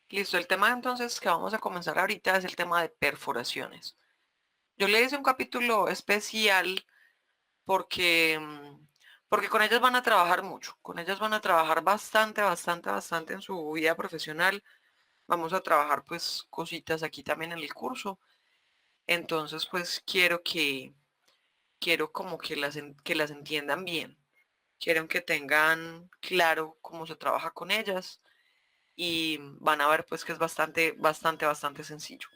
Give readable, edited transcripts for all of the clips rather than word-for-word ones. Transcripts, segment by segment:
Listo, el tema entonces que vamos a comenzar ahorita es el tema de perforaciones. Yo le hice un capítulo especial porque, porque con ellas van a trabajar mucho, con ellas van a trabajar bastante en su vida profesional. Vamos a trabajar pues cositas aquí también en el curso. Entonces pues quiero como que las entiendan bien. Quiero que tengan claro cómo se trabaja con ellas y van a ver pues que es bastante sencillo,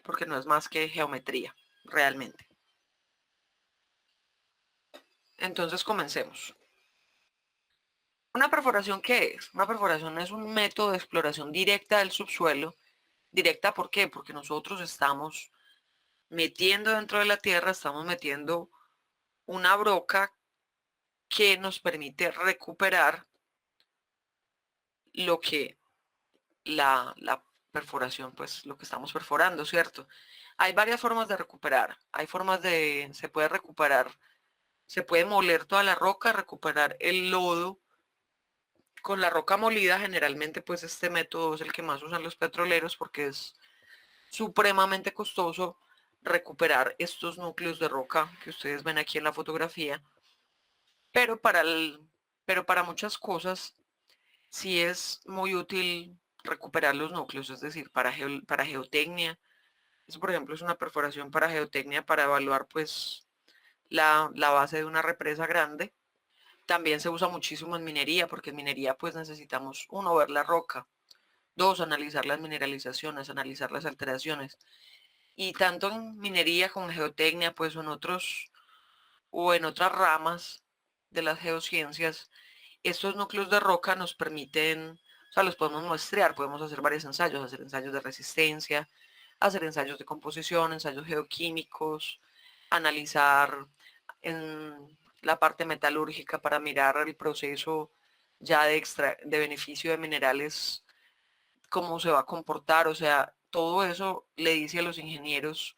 porque no es más que geometría, realmente. Entonces comencemos. ¿Una perforación qué es? Una perforación es un método de exploración directa del subsuelo. ¿Directa por qué? Porque nosotros estamos metiendo dentro de la tierra, estamos metiendo una broca que nos permite recuperar lo que la perforación, pues lo que estamos perforando, ¿cierto? Hay varias formas de recuperar. Hay formas se puede recuperar, se puede moler toda la roca, recuperar el lodo con la roca molida. Generalmente, pues este método es el que más usan los petroleros porque es supremamente costoso recuperar estos núcleos de roca que ustedes ven aquí en la fotografía. Pero pero para muchas cosas sí es muy útil recuperar los núcleos, es decir, para geotecnia. Eso, por ejemplo, es una perforación para geotecnia para evaluar pues la base de una represa grande. También se usa muchísimo en minería, porque en minería pues necesitamos, uno, ver la roca, dos, analizar las mineralizaciones, analizar las alteraciones. Y tanto en minería como en geotecnia, pues o en otras ramas de las geociencias, estos núcleos de roca nos permiten, o sea, los podemos muestrear, podemos hacer varios ensayos, hacer ensayos de resistencia, hacer ensayos de composición, ensayos geoquímicos, analizar en la parte metalúrgica para mirar el proceso ya de beneficio de minerales, cómo se va a comportar, o sea, todo eso le dice a los ingenieros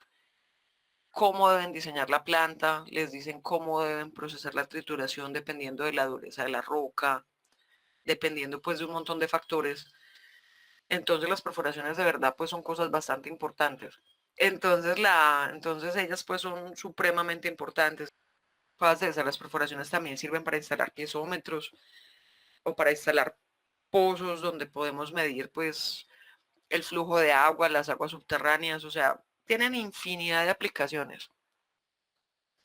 cómo deben diseñar la planta, les dicen cómo deben procesar la trituración dependiendo de la dureza de la roca, dependiendo pues de un montón de factores. Entonces las perforaciones de verdad pues son cosas bastante importantes. Entonces ellas pues son supremamente importantes. Las perforaciones también sirven para instalar piezómetros o para instalar pozos donde podemos medir pues el flujo de agua, las aguas subterráneas, o sea, tienen infinidad de aplicaciones.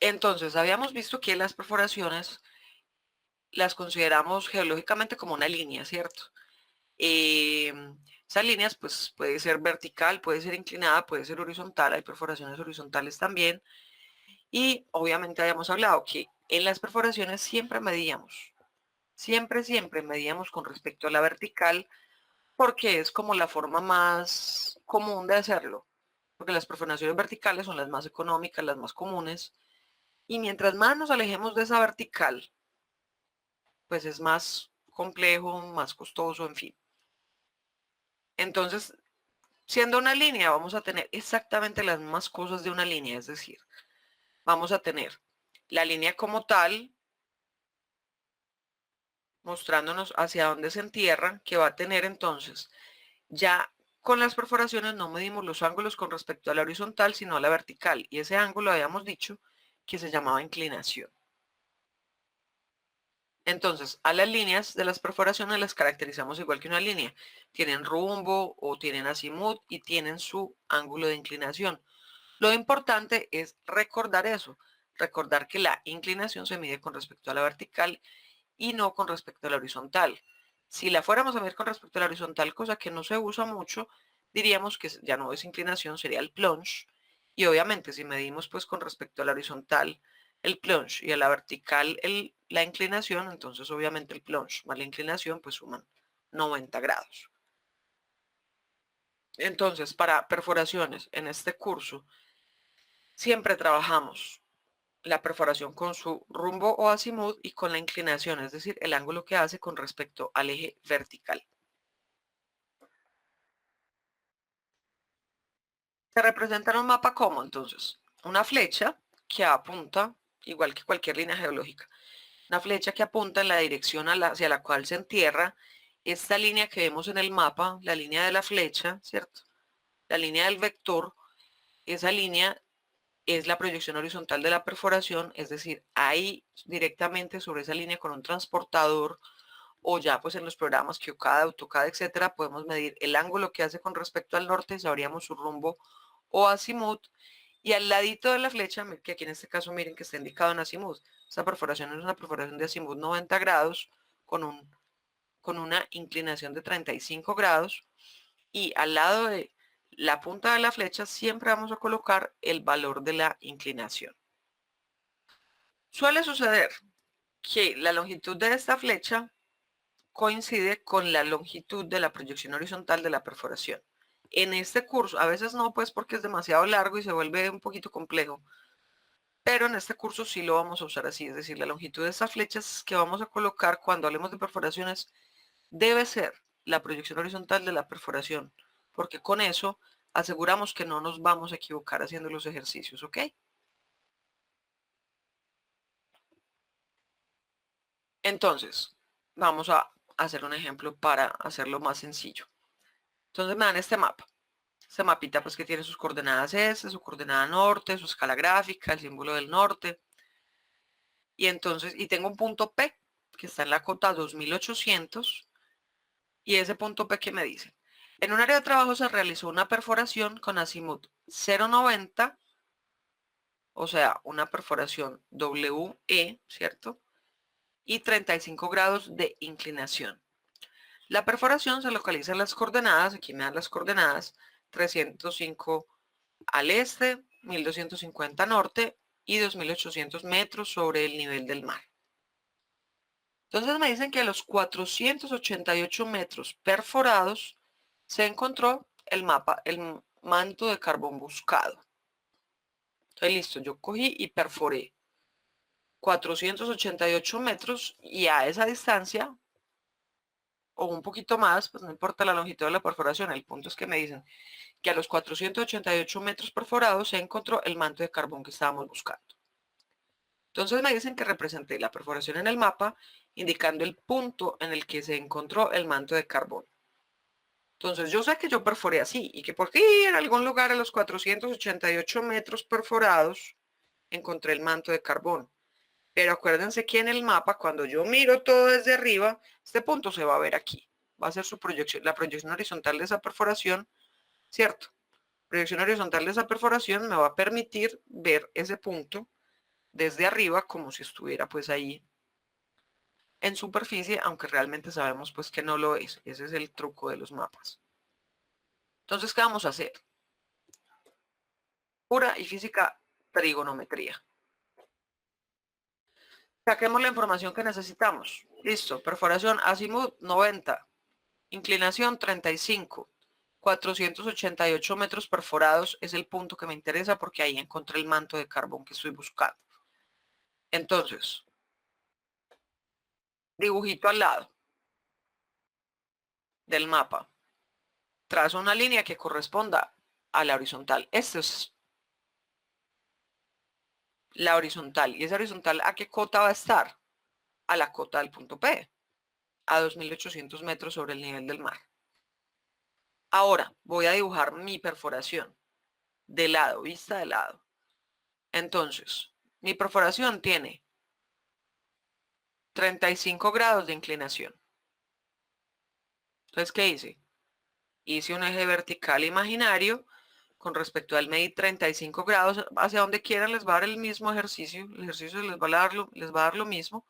Entonces, habíamos visto que las perforaciones las consideramos geológicamente como una línea, ¿cierto? Eh, Esas líneas, pues, puede ser vertical, puede ser inclinada, puede ser horizontal, hay perforaciones horizontales también. Y obviamente habíamos hablado que en las perforaciones siempre medíamos con respecto a la vertical, porque es como la forma más común de hacerlo, porque las perforaciones verticales son las más económicas, las más comunes, y mientras más nos alejemos de esa vertical, pues es más complejo, más costoso, en fin. Entonces, siendo una línea, vamos a tener exactamente las mismas cosas de una línea, es decir, vamos a tener la línea como tal, mostrándonos hacia dónde se entierra, que va a tener entonces, ya con las perforaciones no medimos los ángulos con respecto a la horizontal, sino a la vertical, y ese ángulo habíamos dicho que se llamaba inclinación. Entonces, a las líneas de las perforaciones las caracterizamos igual que una línea. Tienen rumbo o tienen azimut y tienen su ángulo de inclinación. Lo importante es recordar eso, recordar que la inclinación se mide con respecto a la vertical y no con respecto a la horizontal. Si la fuéramos a medir con respecto a la horizontal, cosa que no se usa mucho, diríamos que ya no es inclinación, sería el plunge. Y obviamente si medimos pues con respecto a la horizontal el plunge y a la vertical la inclinación, entonces obviamente el plunge más la inclinación pues suman 90 grados. Entonces, para perforaciones en este curso, siempre trabajamos la perforación con su rumbo o azimut y con la inclinación, es decir, el ángulo que hace con respecto al eje vertical. Se representa en un mapa como entonces una flecha que apunta, igual que cualquier línea geológica, una flecha que apunta en la dirección hacia la cual se entierra esta línea que vemos en el mapa, la línea de la flecha, ¿cierto? La línea del vector, esa línea es la proyección horizontal de la perforación, es decir, ahí directamente sobre esa línea con un transportador o ya pues en los programas QCAD, AutoCAD, etcétera, podemos medir el ángulo que hace con respecto al norte, sabríamos su rumbo o azimut, y al ladito de la flecha, que aquí en este caso miren que está indicado en azimut, esta perforación es una perforación de azimut 90 grados con una inclinación de 35 grados, y al lado de la punta de la flecha siempre vamos a colocar el valor de la inclinación. Suele suceder que la longitud de esta flecha coincide con la longitud de la proyección horizontal de la perforación. En este curso, a veces no, pues porque es demasiado largo y se vuelve un poquito complejo, pero en este curso sí lo vamos a usar así, es decir, la longitud de estas flechas que vamos a colocar cuando hablemos de perforaciones debe ser la proyección horizontal de la perforación, porque con eso aseguramos que no nos vamos a equivocar haciendo los ejercicios, ¿ok? Entonces, vamos a hacer un ejemplo para hacerlo más sencillo. Entonces me dan este mapa. Este mapita pues que tiene sus coordenadas S, su coordenada norte, su escala gráfica, el símbolo del norte. Y entonces, y tengo un punto P que está en la cota 2800. Y ese punto P que me dice. En un área de trabajo se realizó una perforación con azimut 0,90, o sea, una perforación WE, ¿cierto? Y 35 grados de inclinación. La perforación se localiza en las coordenadas, aquí me dan las coordenadas, 305 al este, 1250 norte y 2800 metros sobre el nivel del mar. Entonces me dicen que a los 488 metros perforados se encontró el manto de carbón buscado. Entonces listo, yo cogí y perforé 488 metros y a esa distancia o un poquito más, pues no importa la longitud de la perforación, el punto es que me dicen que a los 488 metros perforados se encontró el manto de carbón que estábamos buscando. Entonces me dicen que representé la perforación en el mapa, indicando el punto en el que se encontró el manto de carbón. Entonces yo sé que yo perforé así y que por aquí en algún lugar a los 488 metros perforados encontré el manto de carbón. Pero acuérdense que en el mapa, cuando yo miro todo desde arriba, este punto se va a ver aquí. Va a ser su proyección, la proyección horizontal de esa perforación, ¿cierto? Proyección horizontal de esa perforación me va a permitir ver ese punto desde arriba como si estuviera pues ahí en superficie, aunque realmente sabemos pues que no lo es. Ese es el truco de los mapas. Entonces, ¿qué vamos a hacer? Pura y física trigonometría. Saquemos la información que necesitamos. Listo, perforación azimut 90, inclinación 35, 488 metros perforados es el punto que me interesa porque ahí encontré el manto de carbón que estoy buscando. Entonces, dibujito al lado del mapa. Trazo una línea que corresponda a la horizontal. Esta es la horizontal. ¿Y esa horizontal a qué cota va a estar? A la cota del punto P, a 2800 metros sobre el nivel del mar. Ahora voy a dibujar mi perforación de lado, vista de lado. Entonces, mi perforación tiene 35 grados de inclinación. Entonces, ¿qué hice? Hice un eje vertical imaginario con respecto al medir 35 grados. Hacia donde quieran les va a dar el mismo ejercicio. El ejercicio les va a dar lo mismo.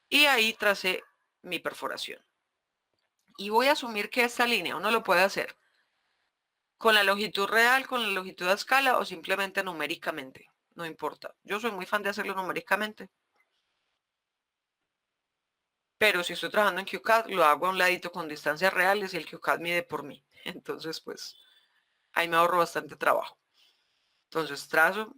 Y ahí tracé mi perforación. Y voy a asumir que esta línea uno lo puede hacer con la longitud real, con la longitud a escala o simplemente numéricamente. No importa. Yo soy muy fan de hacerlo numéricamente. Pero si estoy trabajando en QCAD, lo hago a un ladito con distancias reales y el QCAD mide por mí. Entonces, pues, ahí me ahorro bastante trabajo. Entonces, trazo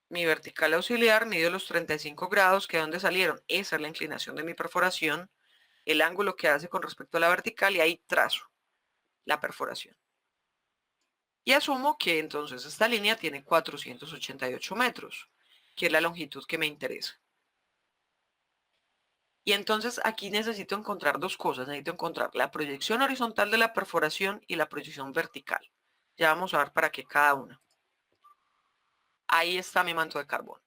mi vertical auxiliar, mido los 35 grados, que de dónde salieron. Esa es la inclinación de mi perforación, el ángulo que hace con respecto a la vertical y ahí trazo la perforación. Y asumo que entonces esta línea tiene 488 metros, que es la longitud que me interesa. Y entonces aquí necesito encontrar dos cosas. Necesito encontrar la proyección horizontal de la perforación y la proyección vertical. Ya vamos a ver para qué cada una. Ahí está mi manto de carbón.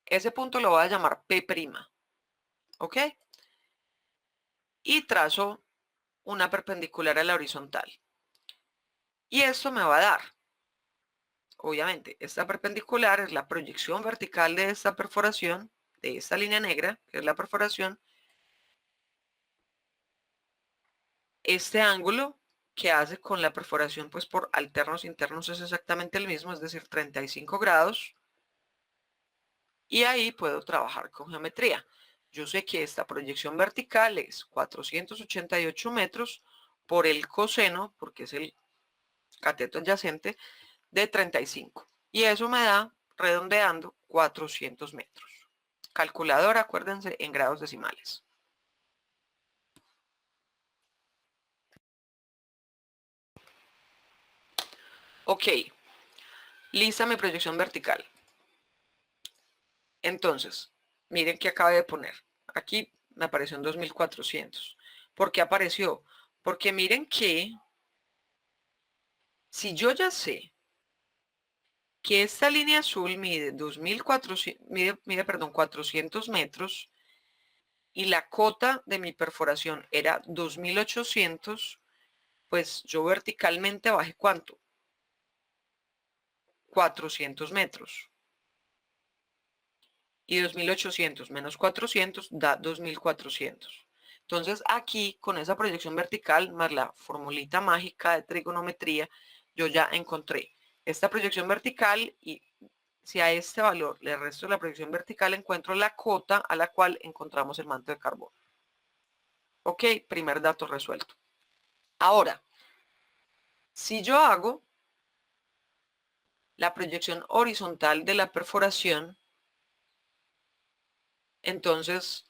Ese punto lo voy a llamar P'. ¿Ok? Y trazo una perpendicular a la horizontal. Y esto me va a dar, obviamente, esta perpendicular es la proyección vertical de esta perforación, de esta línea negra, que es la perforación. Este ángulo que hace con la perforación, pues por alternos internos es exactamente el mismo, es decir, 35 grados. Y ahí puedo trabajar con geometría. Yo sé que esta proyección vertical es 488 metros por el coseno, porque es el cateto adyacente, de 35. Y eso me da, redondeando, 400 metros. Calculadora, acuérdense, en grados decimales. Ok, lista mi proyección vertical. Entonces, miren que acabé de poner. Aquí me apareció en 2400. ¿Por qué apareció? Porque miren que si yo ya sé que esta línea azul mide 2400, perdón, 400 metros y la cota de mi perforación era 2800, pues yo verticalmente bajé ¿cuánto? 400 metros. Y 2800 menos 400 da 2400. Entonces aquí con esa proyección vertical más la formulita mágica de trigonometría, yo ya encontré esta proyección vertical y si a este valor le resto la proyección vertical encuentro la cota a la cual encontramos el manto de carbón. Ok, primer dato resuelto. Ahora, si yo hago la proyección horizontal de la perforación, entonces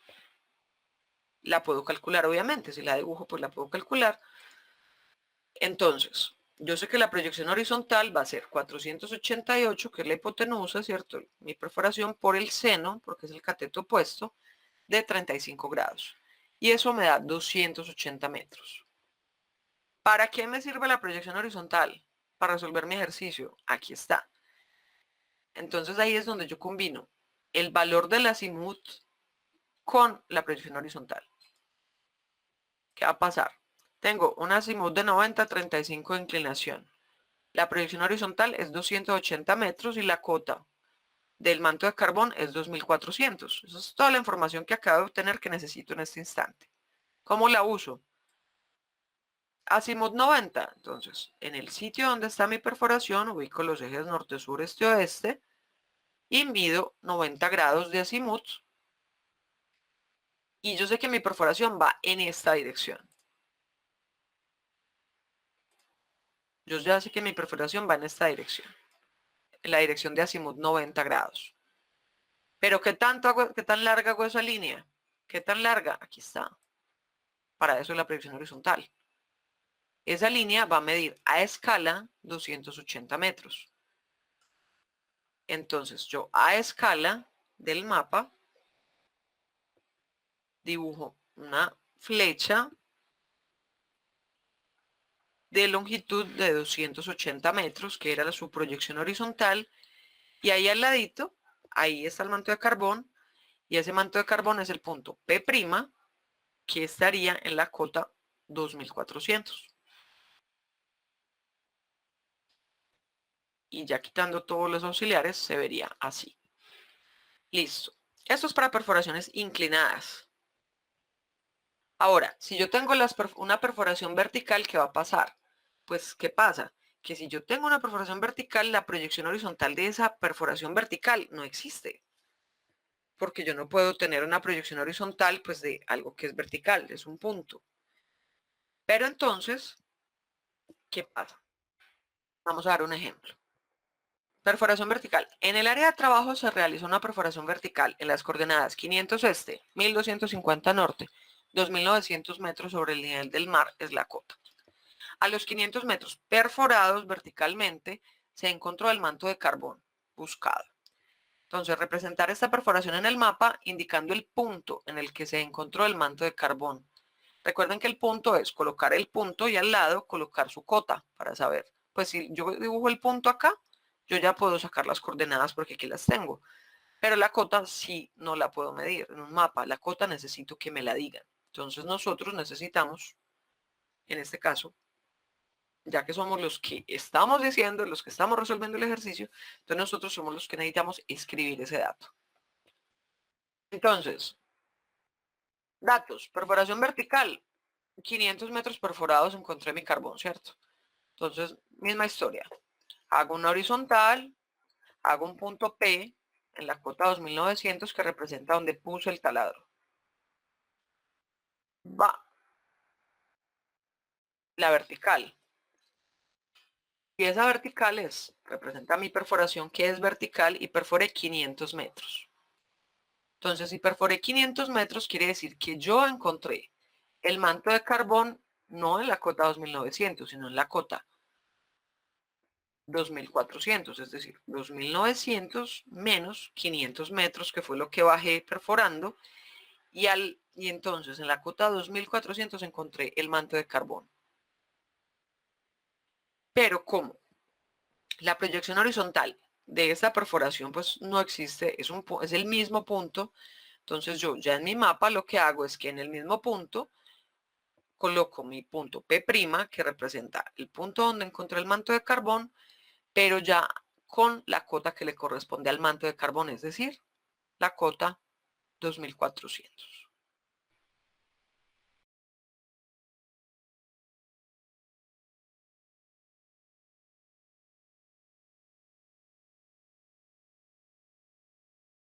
la puedo calcular, obviamente. Si la dibujo, pues la puedo calcular. Entonces, yo sé que la proyección horizontal va a ser 488, que es la hipotenusa, ¿cierto? Mi perforación por el seno, porque es el cateto opuesto, de 35 grados. Y eso me da 280 metros. ¿Para qué me sirve la proyección horizontal? Para resolver mi ejercicio. Aquí está. Entonces ahí es donde yo combino el valor del azimut con la proyección horizontal. ¿Qué va a pasar? Tengo un azimut de 90, 35 de inclinación. La proyección horizontal es 280 metros y la cota del manto de carbón es 2400. Esa es toda la información que acabo de obtener que necesito en este instante. ¿Cómo la uso? Azimut 90. Entonces, en el sitio donde está mi perforación, ubico los ejes norte, sur, este, oeste y mido 90 grados de azimut. Y yo sé que mi perforación va en esta dirección. Yo ya sé que mi perforación va en esta dirección. En la dirección de azimut 90 grados. Pero ¿qué tan larga hago esa línea? ¿Qué tan larga? Aquí está. Para eso es la proyección horizontal. Esa línea va a medir a escala 280 metros. Entonces yo a escala del mapa dibujo una flecha de longitud de 280 metros, que era su proyección horizontal, y ahí al ladito, ahí está el manto de carbón, y ese manto de carbón es el punto P', que estaría en la cota 2400. Y ya quitando todos los auxiliares se vería así. Listo. Esto es para perforaciones inclinadas. Ahora, si yo tengo una perforación vertical, ¿qué va a pasar? Pues, ¿qué pasa? Que si yo tengo una perforación vertical, la proyección horizontal de esa perforación vertical no existe. Porque yo no puedo tener una proyección horizontal, pues, de algo que es vertical, es un punto. Pero entonces, ¿qué pasa? Vamos a dar un ejemplo. Perforación vertical. En el área de trabajo se realiza una perforación vertical en las coordenadas 500 este, 1250 norte, 2900 metros sobre el nivel del mar es la cota. A los 500 metros perforados verticalmente se encontró el manto de carbón buscado. Entonces, representar esta perforación en el mapa indicando el punto en el que se encontró el manto de carbón. Recuerden que el punto es colocar el punto y al lado colocar su cota para saber. Pues si yo dibujo el punto acá, yo ya puedo sacar las coordenadas porque aquí las tengo. Pero la cota sí no la puedo medir en un mapa. La cota necesito que me la digan. Entonces nosotros necesitamos, en este caso, ya que somos los que estamos diciendo, los que estamos resolviendo el ejercicio, entonces nosotros somos los que necesitamos escribir ese dato. Entonces, datos, perforación vertical, 500 metros perforados encontré mi carbón, ¿cierto? Entonces, misma historia. Hago una horizontal, hago un punto P en la cota 2900 que representa donde puse el taladro. Va la vertical. Y esa vertical representa mi perforación que es vertical y perforé 500 metros. Entonces, si perforé 500 metros, quiere decir que yo encontré el manto de carbón no en la cota 2900, sino en la cota 2400, es decir, 2900 menos 500 metros, que fue lo que bajé perforando, y entonces en la cota 2400 encontré el manto de carbón. Pero ¿cómo? La proyección horizontal de esta perforación pues no existe, es el mismo punto. Entonces yo ya en mi mapa lo que hago es que en el mismo punto coloco mi punto P', que representa el punto donde encontré el manto de carbón, pero ya con la cota que le corresponde al manto de carbón, es decir, la cota 2400.